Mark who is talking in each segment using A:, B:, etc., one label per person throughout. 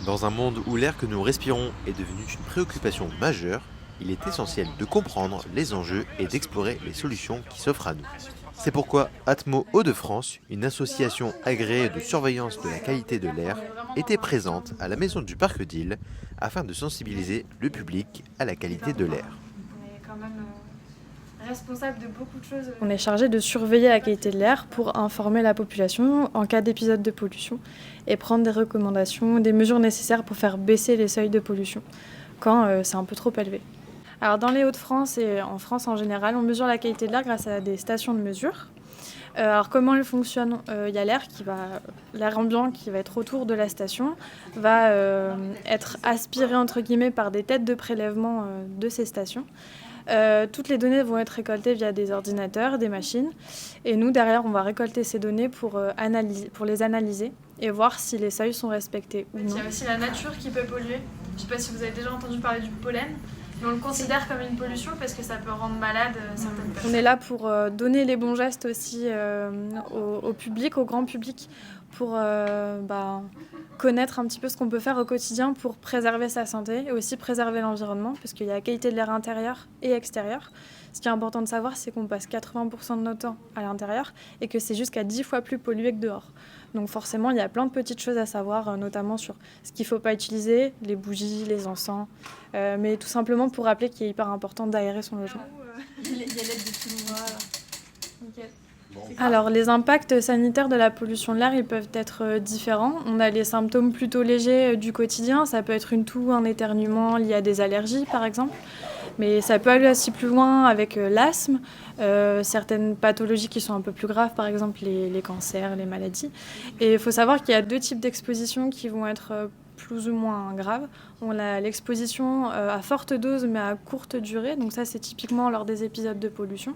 A: Dans un monde où l'air que nous respirons est devenu une préoccupation majeure, il est essentiel de comprendre les enjeux et d'explorer les solutions qui s'offrent à nous. C'est pourquoi Atmo Hauts-de-France, une association agréée de surveillance de la qualité de l'air, était présente à la maison du Parc d'Île afin de sensibiliser le public à la qualité de l'air.
B: On est quand même responsable de beaucoup de choses. On est chargé de surveiller la qualité de l'air pour informer la population en cas d'épisode de pollution et prendre des recommandations, des mesures nécessaires pour faire baisser les seuils de pollution quand c'est un peu trop élevé. Alors dans les Hauts-de-France et en France en général, on mesure la qualité de l'air grâce à des stations de mesure. Alors comment elles fonctionnent? Il y a l'air ambiant qui va être autour de la station, va être aspiré entre guillemets par des têtes de prélèvement de ces stations. Toutes les données vont être récoltées via des ordinateurs, des machines, et nous derrière on va récolter ces données pour les analyser et voir si les seuils sont respectés ou non. Il y a aussi la nature qui peut polluer. Je ne sais pas si vous avez déjà entendu parler du pollen. Mais on le considère comme une pollution parce que ça peut rendre malade certaines personnes. On est là pour donner les bons gestes aussi au public, au grand public, pour connaître un petit peu ce qu'on peut faire au quotidien pour préserver sa santé et aussi préserver l'environnement, parce qu'il y a la qualité de l'air intérieur et extérieur. Ce qui est important de savoir, c'est qu'on passe 80% de notre temps à l'intérieur et que c'est jusqu'à 10 fois plus pollué que dehors. Donc forcément, il y a plein de petites choses à savoir, notamment sur ce qu'il ne faut pas utiliser, les bougies, les encens, mais tout simplement pour rappeler qu'il est hyper important d'aérer son logement. Il y a l'aide de tout le monde. Nickel. Alors, les impacts sanitaires de la pollution de l'air, ils peuvent être différents. On a les symptômes plutôt légers du quotidien. Ça peut être une toux, un éternuement lié à des allergies, par exemple. Mais ça peut aller aussi plus loin avec l'asthme, certaines pathologies qui sont un peu plus graves, par exemple les cancers, les maladies. Et il faut savoir qu'il y a deux types d'expositions qui vont être plus ou moins graves. On a l'exposition à forte dose mais à courte durée. Donc ça, c'est typiquement lors des épisodes de pollution.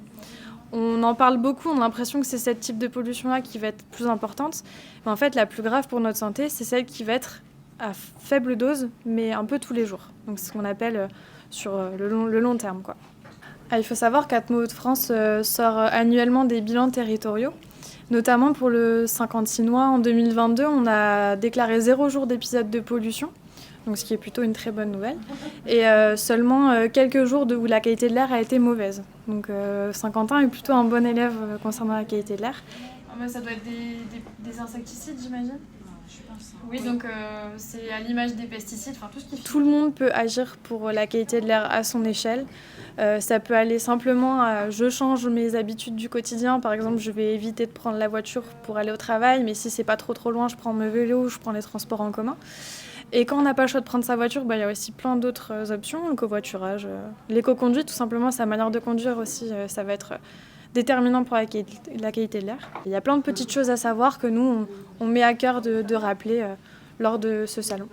B: On en parle beaucoup, on a l'impression que c'est ce type de pollution-là qui va être plus importante. Mais en fait, la plus grave pour notre santé, c'est celle qui va être à faible dose, mais un peu tous les jours. Donc c'est ce qu'on appelle sur le long terme, quoi. Il faut savoir qu'Atmo Hauts-de-France sort annuellement des bilans territoriaux. Notamment pour le 56 Noix, en 2022, on a déclaré 0 jour d'épisode de pollution. Donc ce qui est plutôt une très bonne nouvelle, et seulement quelques jours où la qualité de l'air a été mauvaise. Donc Saint-Quentin est plutôt un bon élève concernant la qualité de l'air. Ça doit être des insecticides, j'imagine. Je pense. Oui, donc c'est à l'image des pesticides, enfin tout ce qui... Tout le monde peut agir pour la qualité de l'air à son échelle. Ça peut aller simplement à je change mes habitudes du quotidien. Par exemple, je vais éviter de prendre la voiture pour aller au travail, mais si c'est pas trop loin, je prends mon vélo ou je prends les transports en commun. Et quand on n'a pas le choix de prendre sa voiture, il y a aussi plein d'autres options, le covoiturage, l'éco-conduite, tout simplement, sa manière de conduire aussi, ça va être déterminant pour la qualité de l'air. Il y a plein de petites choses à savoir que nous, on met à cœur de rappeler lors de ce salon.